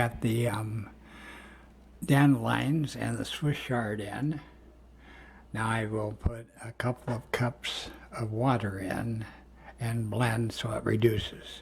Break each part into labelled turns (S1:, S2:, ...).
S1: got the dandelions and the Swiss chard in. Now I will put a couple of cups of water in and blend so it reduces.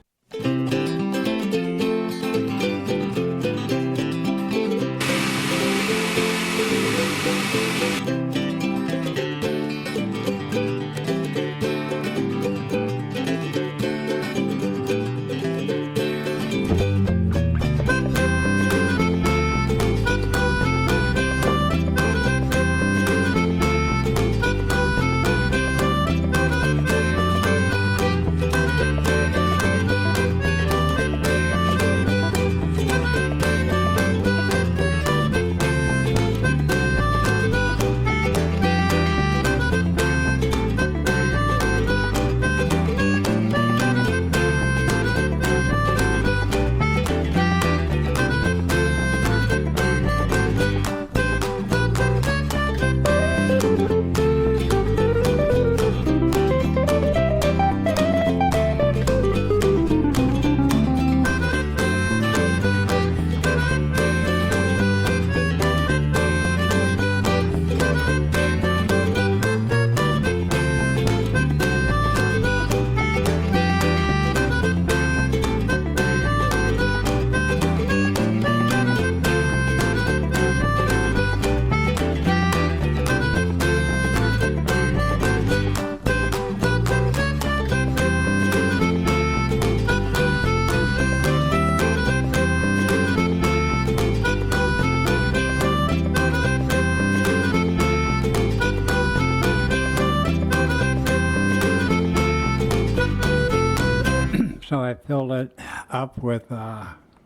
S1: So I filled it up with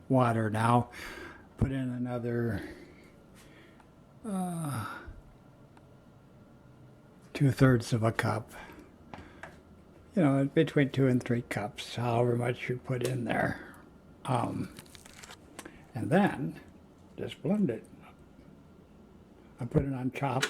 S1: water now. Put in another 2/3 of a cup. You know, between 2 and 3 cups, however much you put in there. And then just blend it. I put it on chop.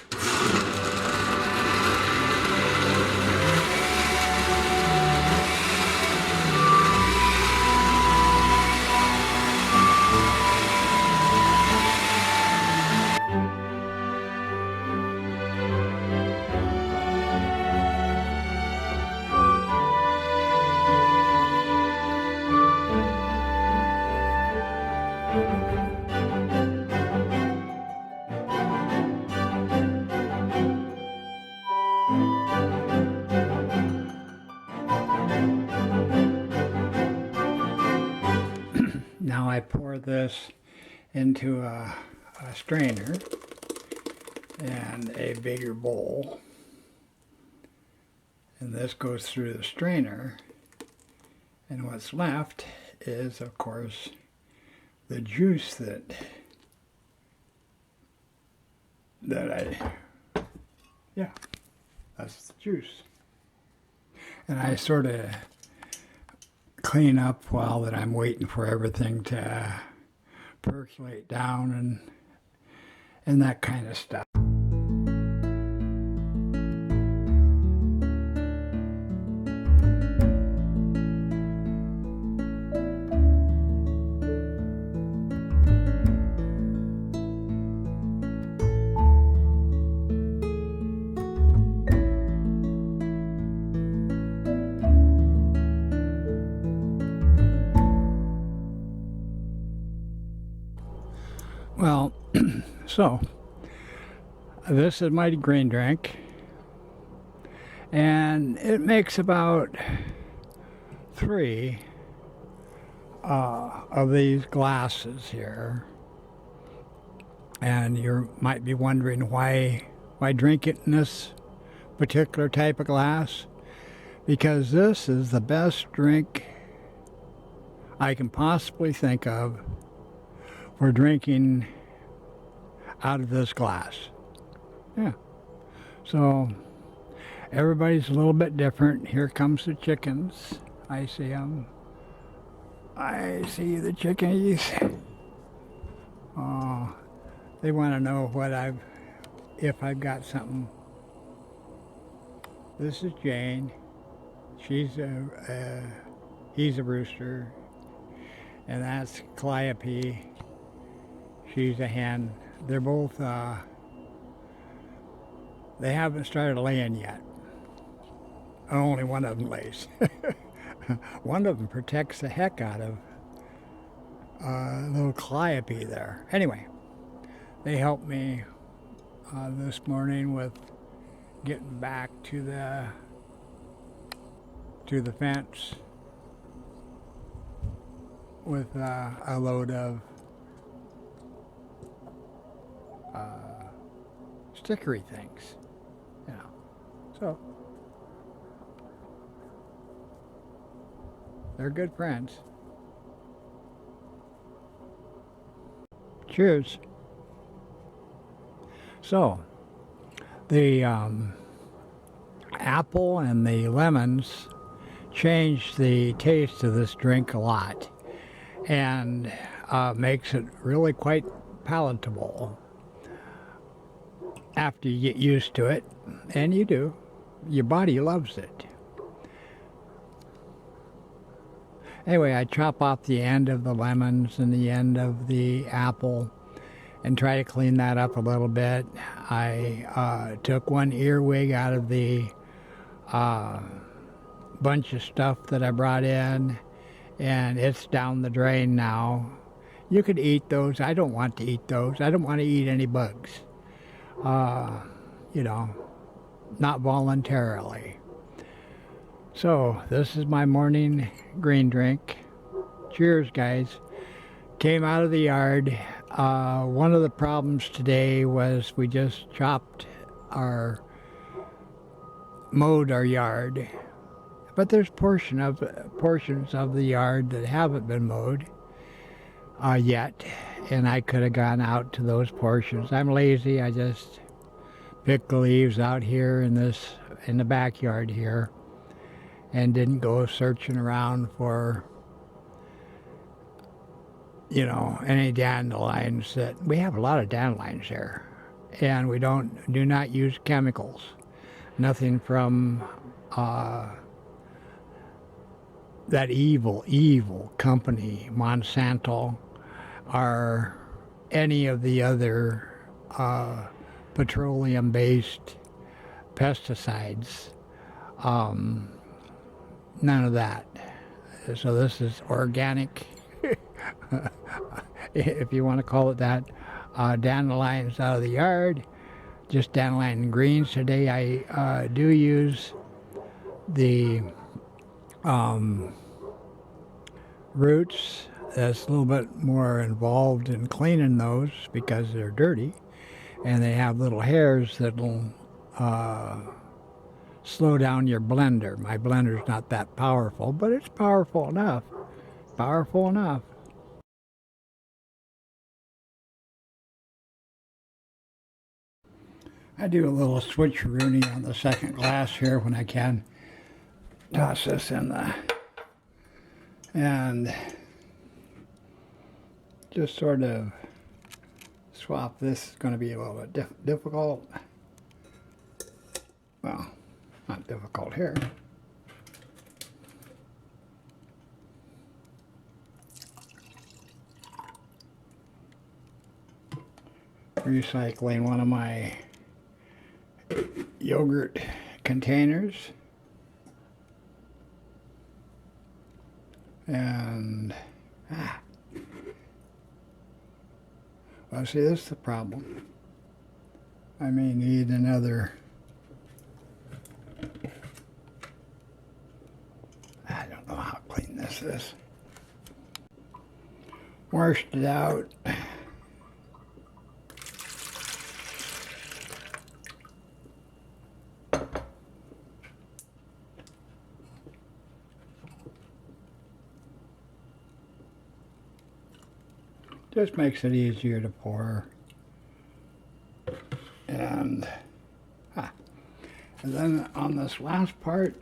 S1: Now I pour this into a strainer and a bigger bowl, and this goes through the strainer, and what's left is, of course, the juice that's the juice. And I sort of clean up while that I'm waiting for everything to percolate down and that kind of stuff. Well, so this is my green drink, and it makes about 3 of these glasses here. And you might be wondering why drink it in this particular type of glass, because this is the best drink I can possibly think of for drinking out of this glass. Yeah. So everybody's a little bit different. Here comes the chickens. I see them. I see the chickies. Oh, they want to know if I've got something. This is Jane. He's a rooster. And that's Calliope. She's a hen. They're both, they haven't started laying yet. Only one of them lays. One of them protects the heck out of little calliope there. Anyway, they helped me this morning with getting back to the fence with a load of stickery things, you know. So they're good friends. Cheers. So the apple and the lemons changed the taste of this drink a lot, and makes it really quite palatable after you get used to it, and you do. Your body loves it. Anyway, I chop off the end of the lemons and the end of the apple and try to clean that up a little bit. I took one earwig out of the bunch of stuff that I brought in, and it's down the drain now. You could eat those. I don't want to eat those. I don't want to eat any bugs. You know, not voluntarily. So this is my morning green drink. Cheers, guys. Came out of the yard. One of the problems today was we just mowed our yard, but there's portions of the yard that haven't been mowed yet, and I could have gone out to those portions. I'm lazy. I just picked the leaves out here in the backyard here, and didn't go searching around for, you know, any dandelions. That we have a lot of dandelions here, and we do not use chemicals. Nothing from that evil company, Monsanto, or any of the other petroleum-based pesticides. None of that. So this is organic, if you want to call it that. Dandelions out of the yard, just dandelion greens today. I do use the roots. That's a little bit more involved in cleaning those because they're dirty, and they have little hairs that'll slow down your blender. My blender's not that powerful, but it's powerful enough. Powerful enough. I do a little switcheroony on the second glass here when I can. Toss this in and just sort of swap. This is going to be a little bit difficult. Well, not difficult here. Recycling one of my yogurt containers, and well, see, this is the problem. I may need another. I don't know how clean this is. Washed it out. Just makes it easier to pour. And then on this last part,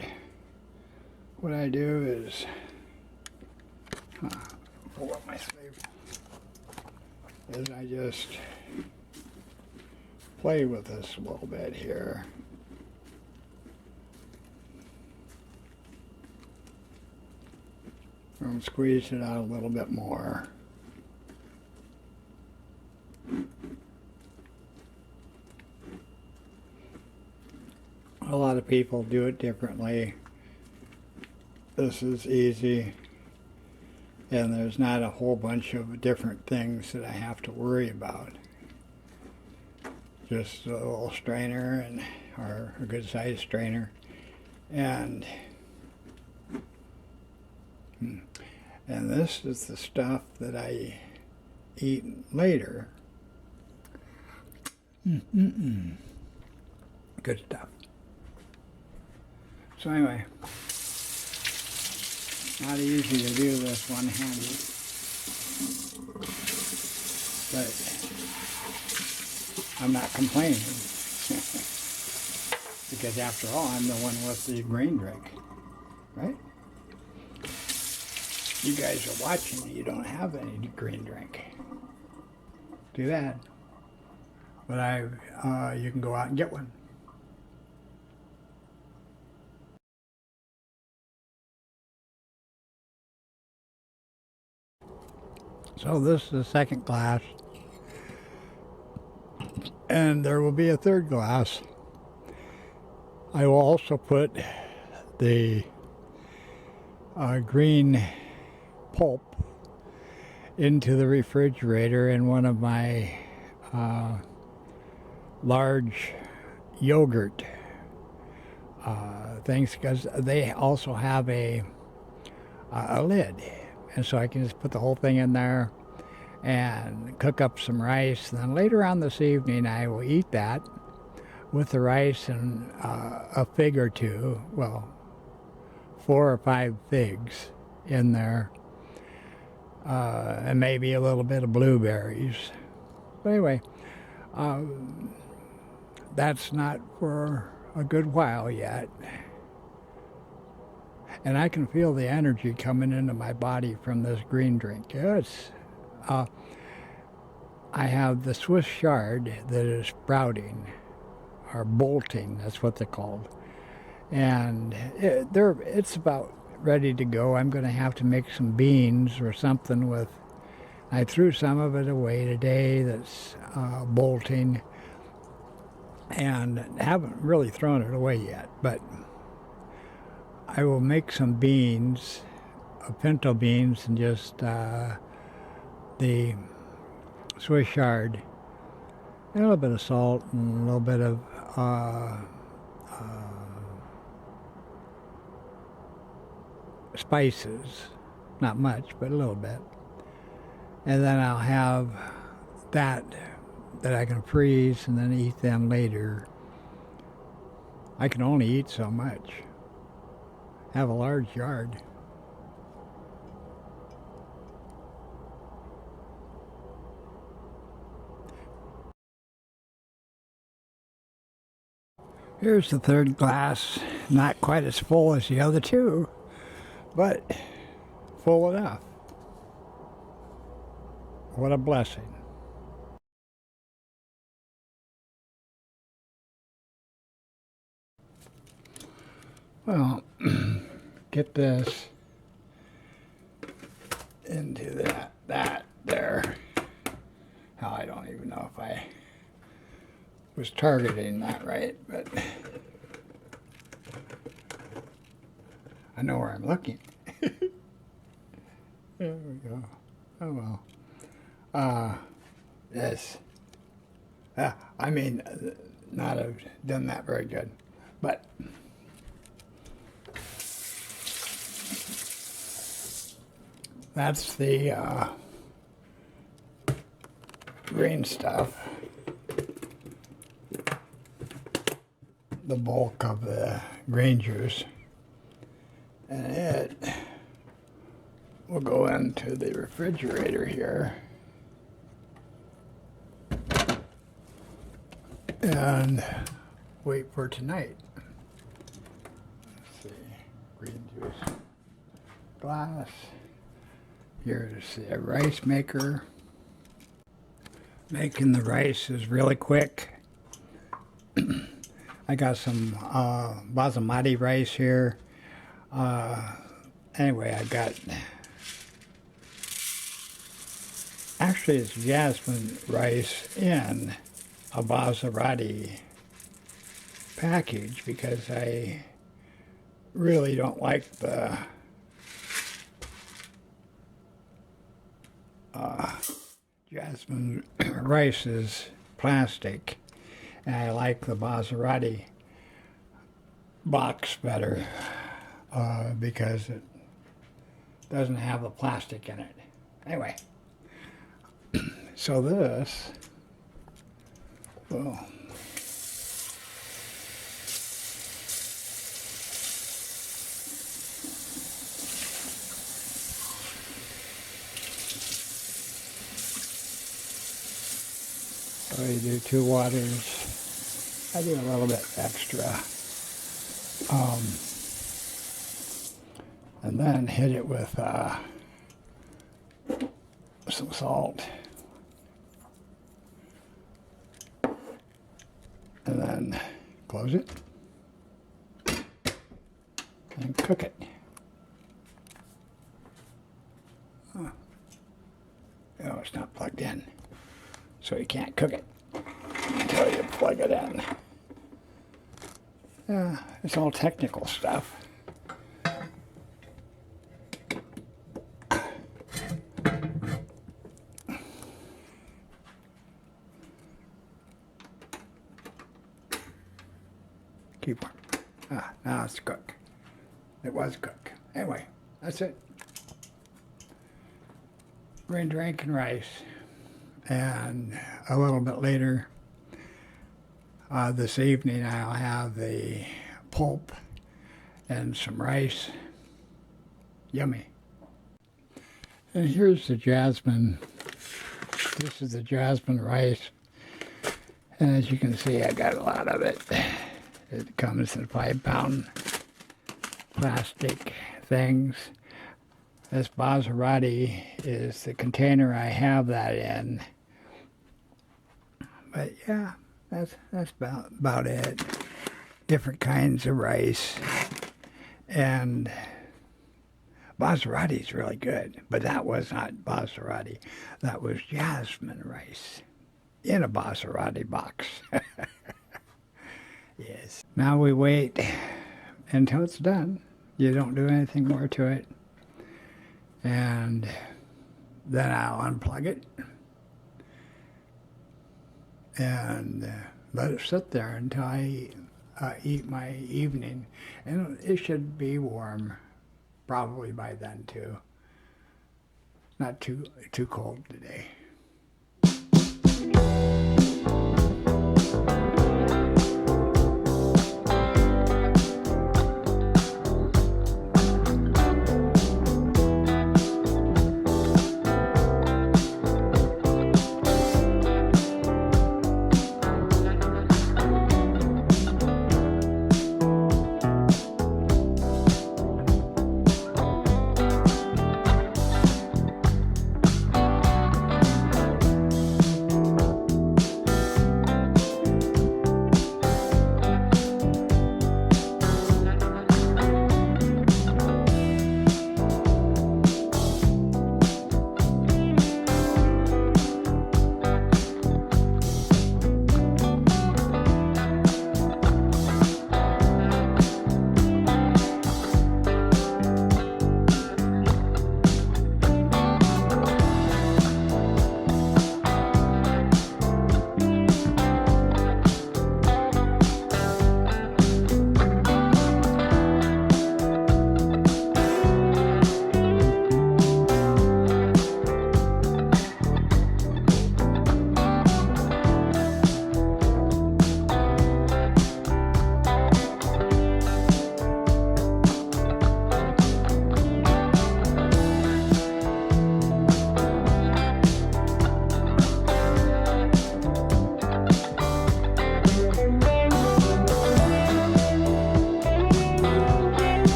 S1: what I do is pull up my sleeve, is I just play with this a little bit here. And squeeze it out a little bit more. A lot of people do it differently. This is easy, and there's not a whole bunch of different things that I have to worry about. Just a little strainer or a good sized strainer, and this is the stuff that I eat later. Good stuff. So anyway, not easy to do this one-handed, but I'm not complaining because after all, I'm the one with the green drink, right? You guys are watching, you don't have any green drink. Too bad. But you can go out and get one. So this is the second glass, and there will be a third glass. I will also put the green pulp into the refrigerator in one of my large yogurt things, because they also have a lid, and so I can just put the whole thing in there and cook up some rice, and then later on this evening I will eat that with the rice and a fig or two, well, 4 or 5 figs in there, and maybe a little bit of blueberries. But anyway, that's not for a good while yet. And I can feel the energy coming into my body from this green drink. It's, I have the Swiss chard that is sprouting, or bolting, that's what they're called. And it's about ready to go. I'm going to have to make some beans or something with, I threw some of it away today that's bolting, and haven't really thrown it away yet, but I will make some beans, pinto beans, and just the Swiss chard, and a little bit of salt, and a little bit of spices, not much, but a little bit. And then I'll have that I can freeze and then eat them later. I can only eat so much. I have a large yard. Here's the third glass, not quite as full as the other two, but full enough. What a blessing. Well, get this into that there. Now, I don't even know if I was targeting that right, but I know where I'm looking. There we go. Oh well. Yes. I mean, not have done that very good, but that's the green stuff. The bulk of the green juice, and it will go into the refrigerator here and wait for tonight. Let's see, green juice glass. Here is the rice maker. Making the rice is really quick. I got some basmati rice here. Anyway, I got Actually, it's jasmine rice in a Maserati package because I really don't like the jasmine rice is plastic, and I like the Maserati box better because it doesn't have the plastic in it. Anyway, so this, well, so you do 2 waters. I do a little bit extra. And then hit it with some salt. And then close it and cook it. Oh, it's not plugged in, so you can't cook it until you plug it in. It's all technical stuff. Keep on. Now it's cooked. It was cooked. Anyway, that's it. We're drinking rice. And a little bit later this evening, I'll have the pulp and some rice. Yummy. And here's the jasmine. This is the jasmine rice. And as you can see, I got a lot of it. It comes in 5-pound plastic things. This Maserati is the container I have that in. But yeah, that's about it. Different kinds of rice. And Maserati's really good, but that was not Maserati. That was jasmine rice in a Maserati box. Yes. Now we wait until it's done. You don't do anything more to it. And then I'll unplug it and let it sit there until I eat my evening. And it should be warm probably by then too. Not too cold today.